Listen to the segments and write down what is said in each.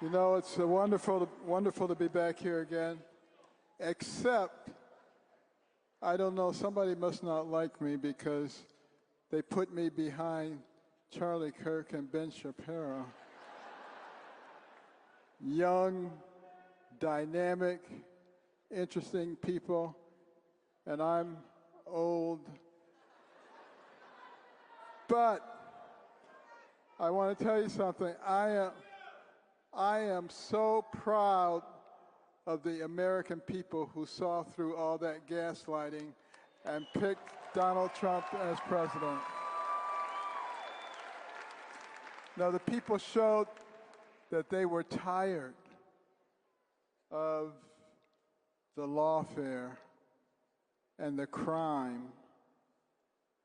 You know, it's wonderful to be back here again, except, I don't know, somebody must not like me because they put me behind Charlie Kirk and Ben Shapiro. Young, dynamic, interesting people, and I'm old. But I want to tell you something. I am so proud of the American people who saw through all that gaslighting and picked Donald Trump as president. Now, the people showed that they were tired of the lawfare and the crime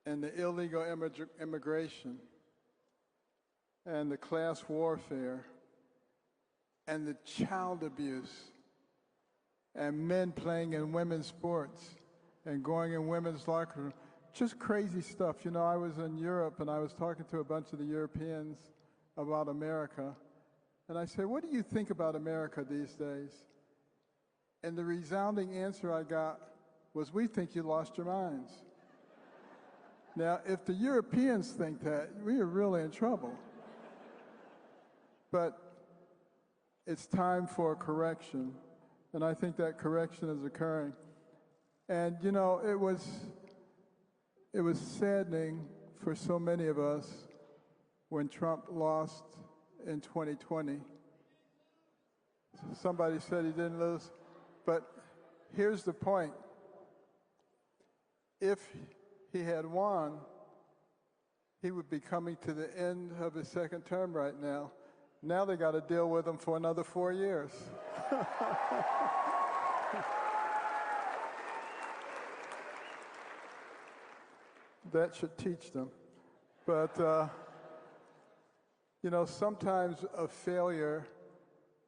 and the illegal immigration and the class warfare and the child abuse and men playing in women's sports and going in women's locker rooms. Just crazy stuff. You know, I was in Europe and I was talking to a bunch of the Europeans about America. And I said, what do you think about America these days? And the resounding answer I got was, we think you lost your minds. Now, if the Europeans think that, we are really in trouble. But it's time for a correction, and I think that correction is occurring. And you know, it was saddening for so many of us when Trump lost in 2020. Somebody said he didn't lose, but here's the point. If he had won, he would be coming to the end of his second term right now. Now they got to deal with him for another 4 years. That should teach them. But, you know, sometimes a failure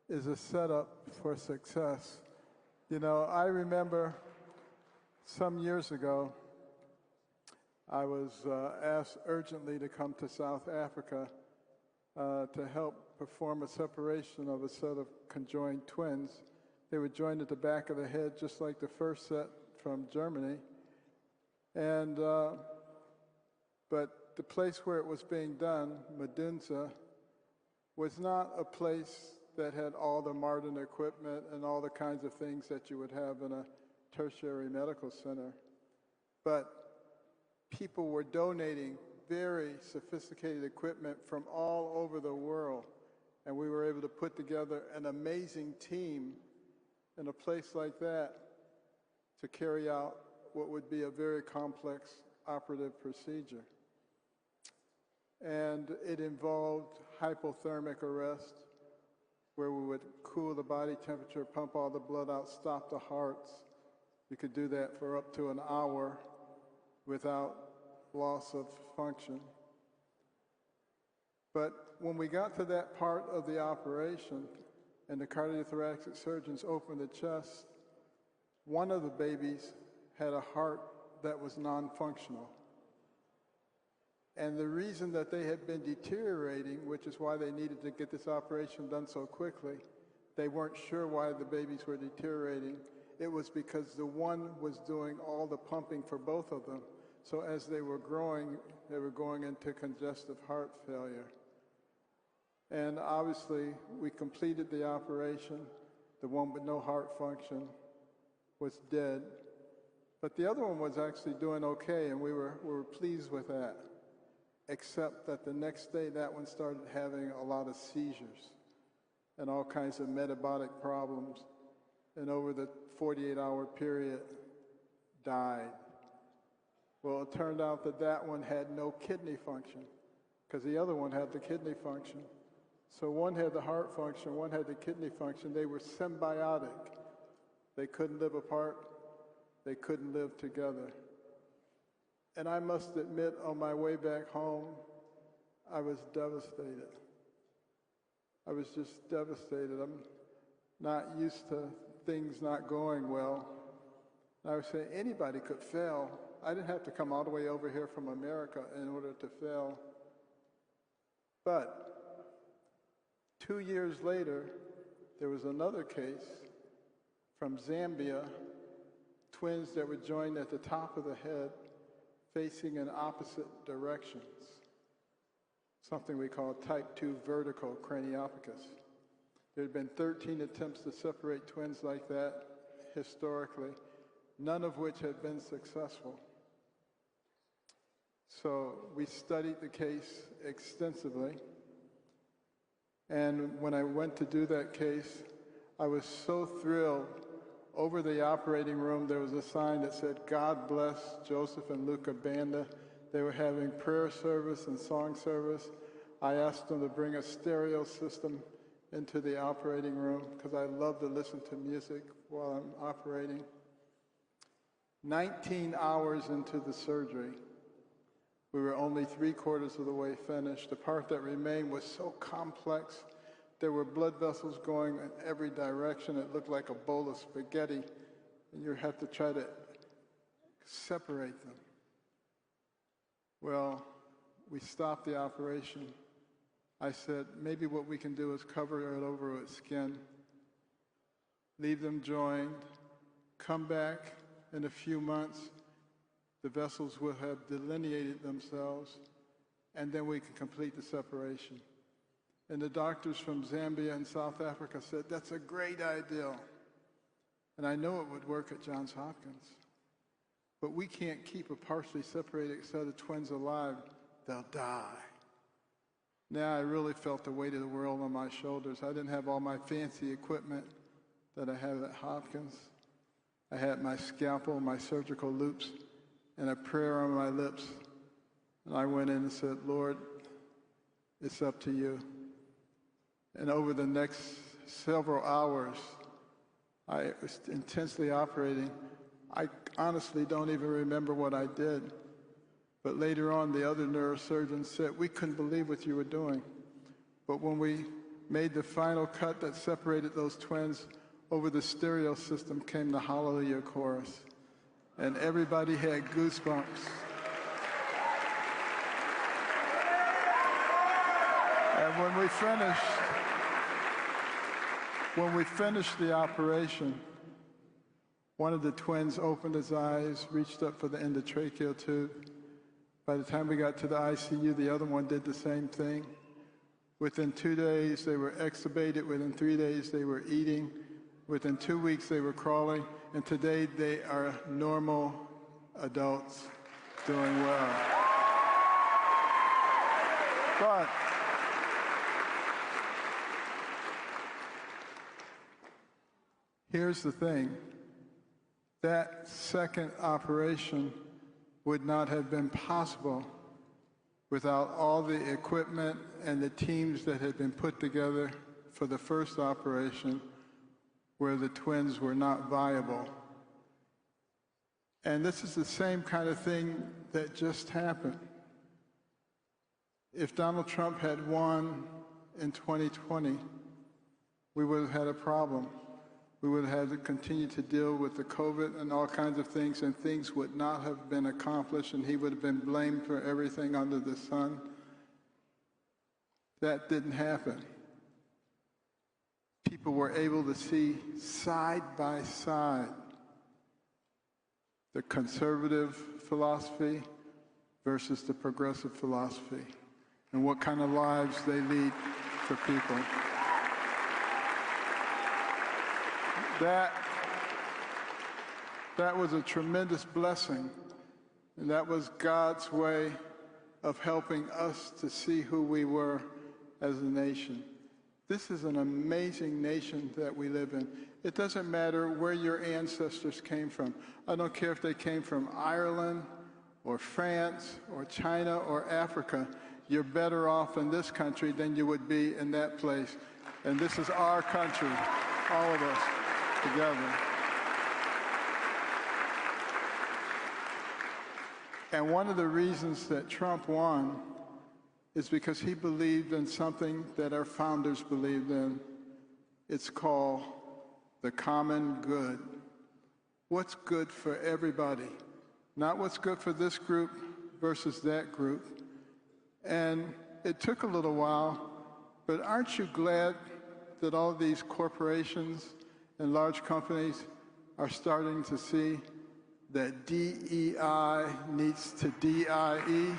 is a setup for success. You know, I remember some years ago, I was asked urgently to come to South Africa to help perform a separation of a set of conjoined twins. They were joined at the back of the head, just like the first set from Germany. And, but the place where it was being done, Medunsa, was not a place that had all the modern equipment and all the kinds of things that you would have in a tertiary medical center. But people were donating very sophisticated equipment from all over the world. And we were able to put together an amazing team in a place like that to carry out what would be a very complex operative procedure. And it involved hypothermic arrest, where we would cool the body temperature, pump all the blood out, stop the hearts. You could do that for up to an hour without loss of function. But when we got to that part of the operation and the cardiothoracic surgeons opened the chest, one of the babies had a heart that was non-functional. And the reason that they had been deteriorating, which is why they needed to get this operation done so quickly, they weren't sure why the babies were deteriorating. It was because the one was doing all the pumping for both of them. So as they were growing, they were going into congestive heart failure. And obviously, we completed the operation. The one with no heart function was dead. But the other one was actually doing okay, and we were pleased with that. Except that the next day, that one started having a lot of seizures and all kinds of metabolic problems. And over the 48-hour period, died. Well, it turned out that that one had no kidney function because the other one had the kidney function. So one had the heart function, one had the kidney function. They were symbiotic. They couldn't live apart. They couldn't live together. And I must admit, on my way back home, I was devastated. I was just devastated. I'm not used to things not going well. I was saying anybody could fail. I didn't have to come all the way over here from America in order to fail. But 2 years later, there was another case from Zambia, twins that were joined at the top of the head, facing in opposite directions, something we call type 2 vertical craniopicus. There had been 13 attempts to separate twins like that historically, none of which had been successful. So we studied the case extensively, and when I went to do that case, I was so thrilled. Over the operating room, there was a sign that said, "God bless Joseph and Luca Banda." They were having prayer service and song service. I asked them to bring a stereo system into the operating room because I love to listen to music while I'm operating. 19 hours into the surgery, we were only 3/4 of the way finished. The part that remained was so complex. There were blood vessels going in every direction. It looked like a bowl of spaghetti, and you have to try to separate them. Well, we stopped the operation. I said, maybe what we can do is cover it over with skin, leave them joined, come back in a few months, the vessels will have delineated themselves, and then we can complete the separation. And the doctors from Zambia and South Africa said, that's a great idea. And I know it would work at Johns Hopkins. But we can't keep a partially separated set of twins alive. They'll die. Now I really felt the weight of the world on my shoulders. I didn't have all my fancy equipment that I have at Hopkins. I had my scalpel, my surgical loops, and a prayer on my lips. And I went in and said, Lord, it's up to you. And over the next several hours, I was intensely operating. I honestly don't even remember what I did. But later on, the other neurosurgeons said, we couldn't believe what you were doing. But when we made the final cut that separated those twins, over the stereo system came the Hallelujah chorus. And everybody had goosebumps. And when we finished the operation, one of the twins opened his eyes, reached up for the endotracheal tube. By the time we got to the ICU, the other one did the same thing. Within 2 days, they were extubated. Within 3 days, they were eating. Within 2 weeks, they were crawling. And today, they are normal adults doing well. But here's the thing. That second operation would not have been possible without all the equipment and the teams that had been put together for the first operation where the twins were not viable. And this is the same kind of thing that just happened. If Donald Trump had won in 2020, we would have had a problem. We would have had to continue to deal with the COVID and all kinds of things, and things would not have been accomplished, and he would have been blamed for everything under the sun. That didn't happen. People were able to see side by side the conservative philosophy versus the progressive philosophy, and what kind of lives they lead for people. That was a tremendous blessing, and that was God's way of helping us to see who we were as a nation. This is an amazing nation that we live in. It doesn't matter where your ancestors came from. I don't care if they came from Ireland or France or China or Africa. You're better off in this country than you would be in that place. And this is our country, all of us together. And one of the reasons that Trump won is because he believed in something that our founders believed in. It's called the common good. What's good for everybody, not what's good for this group versus that group. And it took a little while, But aren't you glad that all these corporations and large companies are starting to see that DEI needs to DIE?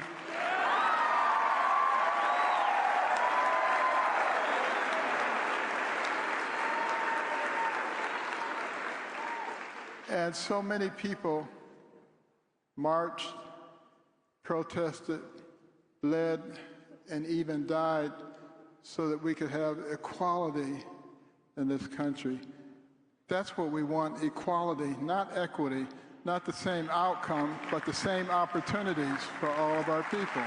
And so many people marched, protested, bled, and even died so that we could have equality in this country. That's what we want, equality, not equity, not the same outcome, but the same opportunities for all of our people.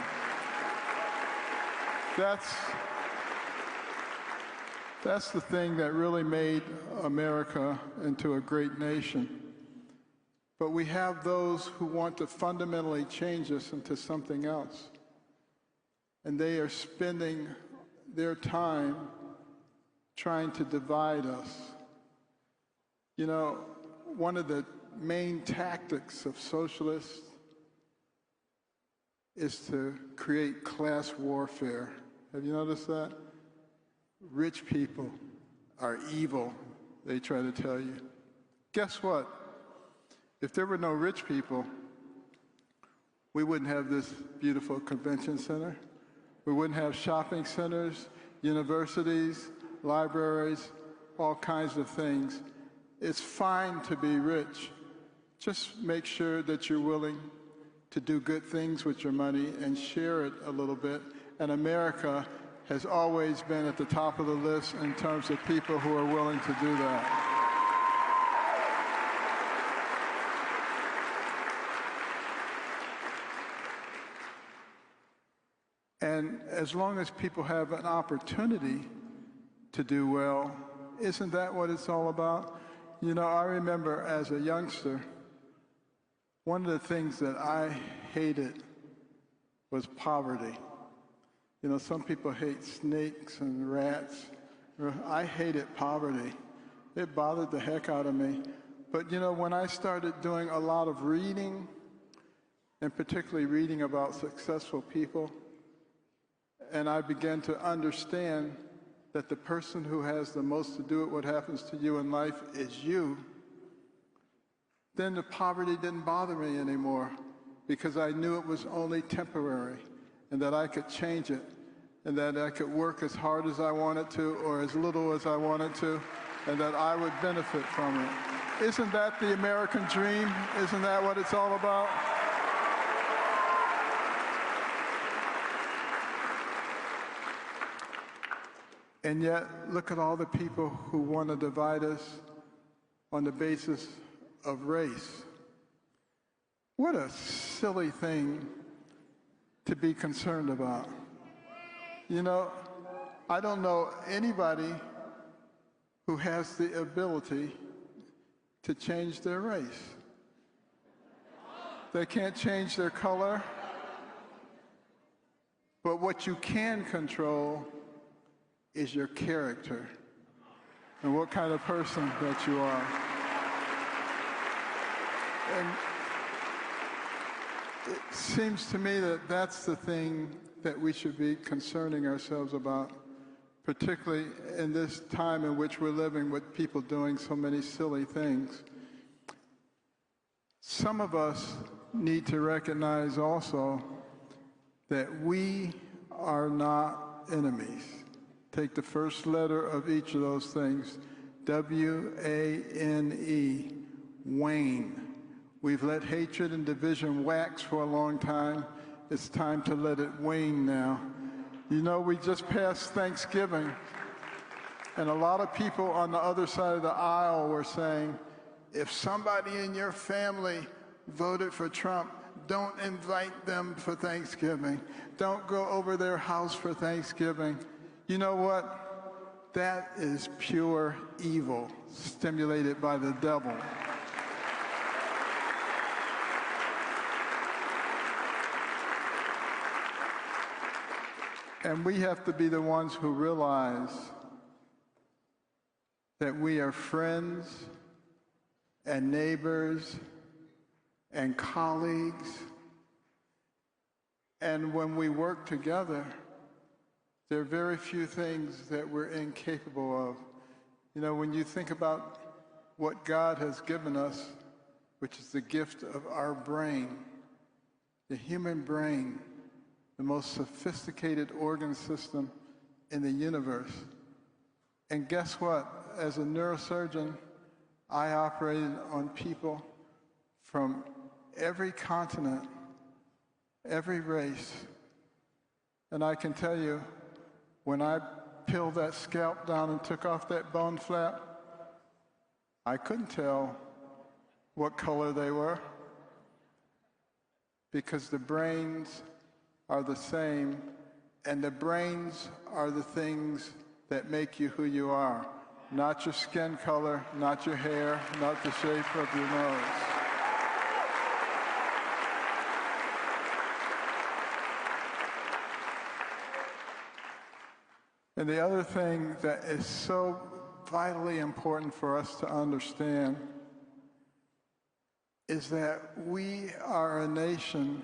That's the thing that really made America into a great nation. But we have those who want to fundamentally change us into something else. And they are spending their time trying to divide us. You know, one of the main tactics of socialists is to create class warfare. Have you noticed that? Rich people are evil, they try to tell you. Guess what? If there were no rich people, we wouldn't have this beautiful convention center. We wouldn't have shopping centers, universities, libraries, all kinds of things. It's fine to be rich. Just make sure that you're willing to do good things with your money and share it a little bit. And America has always been at the top of the list in terms of people who are willing to do that. And as long as people have an opportunity to do well, isn't that what it's all about? You know, I remember as a youngster, one of the things that I hated was poverty. You know, some people hate snakes and rats. I hated poverty. It bothered the heck out of me. But you know, when I started doing a lot of reading, and particularly reading about successful people, and I began to understand that the person who has the most to do with what happens to you in life is you, then the poverty didn't bother me anymore, because I knew it was only temporary and that I could change it and that I could work as hard as I wanted to or as little as I wanted to, and that I would benefit from it. Isn't that the American dream? Isn't that what it's all about? And yet, look at all the people who want to divide us on the basis of race. What a silly thing to be concerned about. You know, I don't know anybody who has the ability to change their race. They can't change their color, but what you can control is your character and what kind of person that you are. And it seems to me that that's the thing that we should be concerning ourselves about, particularly in this time in which we're living with people doing so many silly things. Some of us need to recognize also that we are not enemies. Take the first letter of each of those things, W-A-N-E, wane. We've let hatred and division wax for a long time. It's time to let it wane now. You know, we just passed Thanksgiving, and a lot of people on the other side of the aisle were saying, if somebody in your family voted for Trump, don't invite them for Thanksgiving. Don't go over their house for Thanksgiving. You know what? That is pure evil, stimulated by the devil. And we have to be the ones who realize that we are friends and neighbors and colleagues. And when we work together, There are very few things that we're incapable of. You know, when you think about what God has given us, which is the gift of our brain, the human brain, the most sophisticated organ system in the universe. And guess what? As a neurosurgeon, I operated on people from every continent, every race. And I can tell you, when I peeled that scalp down and took off that bone flap, I couldn't tell what color they were, because the brains are the same, and the brains are the things that make you who you are, not your skin color, not your hair, not the shape of your nose. And the other thing that is so vitally important for us to understand is that we are a nation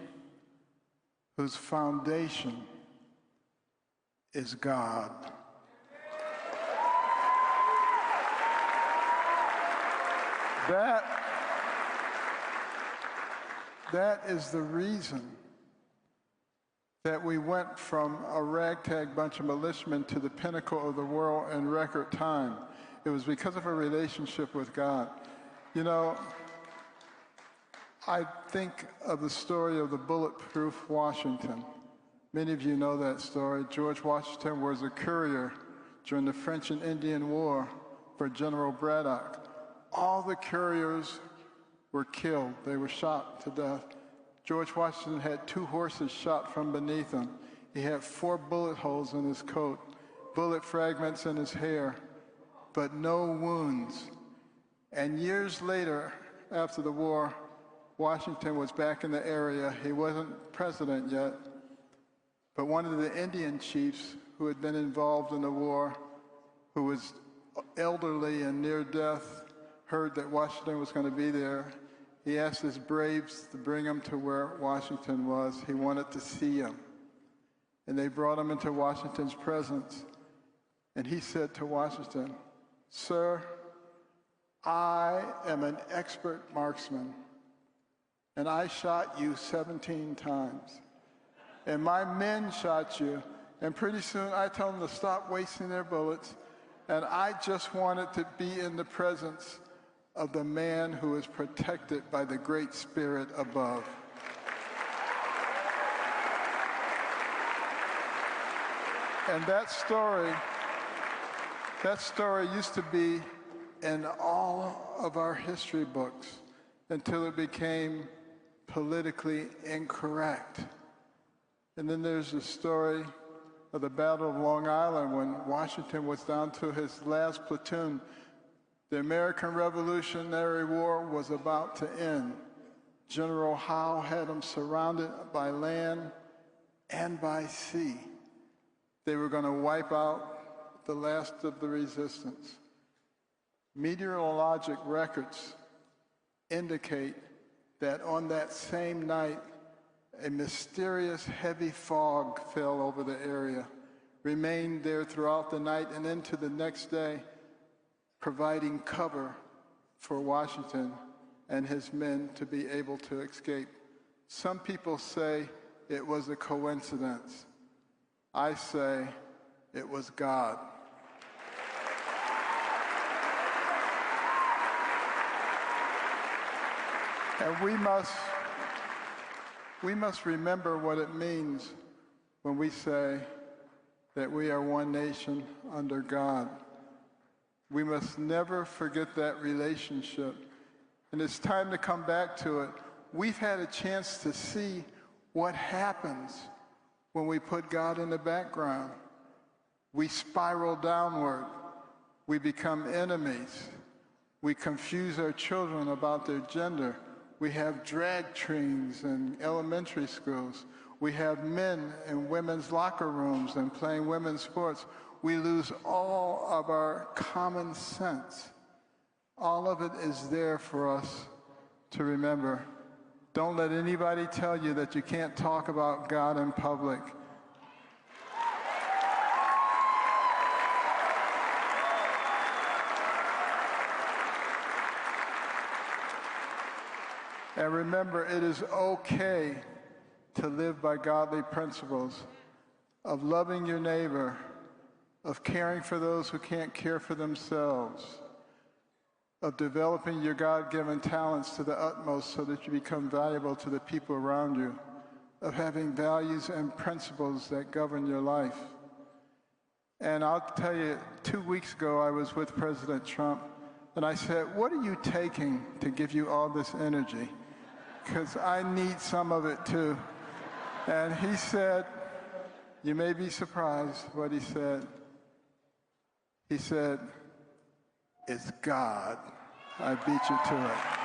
whose foundation is God. That is the reason that we went from a ragtag bunch of militiamen to the pinnacle of the world in record time. It was because of a relationship with God. You know, I think of the story of the bulletproof Washington. Many of you know that story. George Washington was a courier during the French and Indian War for General Braddock. All the couriers were killed. They were shot to death. George Washington had 2 horses shot from beneath him. He had 4 bullet holes in his coat, bullet fragments in his hair, but no wounds. And years later, after the war, Washington was back in the area. He wasn't president yet, but one of the Indian chiefs who had been involved in the war, who was elderly and near death, heard that Washington was going to be there. He asked his braves to bring him to where Washington was. He wanted to see him. And they brought him into Washington's presence. And he said to Washington, "Sir, I am an expert marksman, and I shot you 17 times. And my men shot you, and pretty soon I told them to stop wasting their bullets, and I just wanted to be in the presence of the man who is protected by the Great Spirit above." And that story used to be in all of our history books until it became politically incorrect. And then there's the story of the Battle of Long Island when Washington was down to his last platoon. The American Revolutionary War was about to end. General Howe had them surrounded by land and by sea. They were going to wipe out the last of the resistance. Meteorologic records indicate that on that same night, a mysterious heavy fog fell over the area, remained there throughout the night and into the next day, providing cover for Washington and his men to be able to escape. Some people say it was a coincidence. I say it was God. And we must remember what it means when we say that we are one nation under God. We must never forget that relationship. And it's time to come back to it. We've had a chance to see what happens when we put God in the background. We spiral downward. We become enemies. We confuse our children about their gender. We have drag trains in elementary schools. We have men in women's locker rooms and playing women's sports. We lose all of our common sense. All of it is there for us to remember. Don't let anybody tell you that you can't talk about God in public. And remember, it is okay to live by godly principles of loving your neighbor, of caring for those who can't care for themselves, of developing your God-given talents to the utmost so that you become valuable to the people around you, of having values and principles that govern your life. And I'll tell you, 2 weeks ago, I was with President Trump, and I said, what are you taking to give you all this energy? Because I need some of it too. And he said, you may be surprised what he said. He said, it's God. I beat you to it.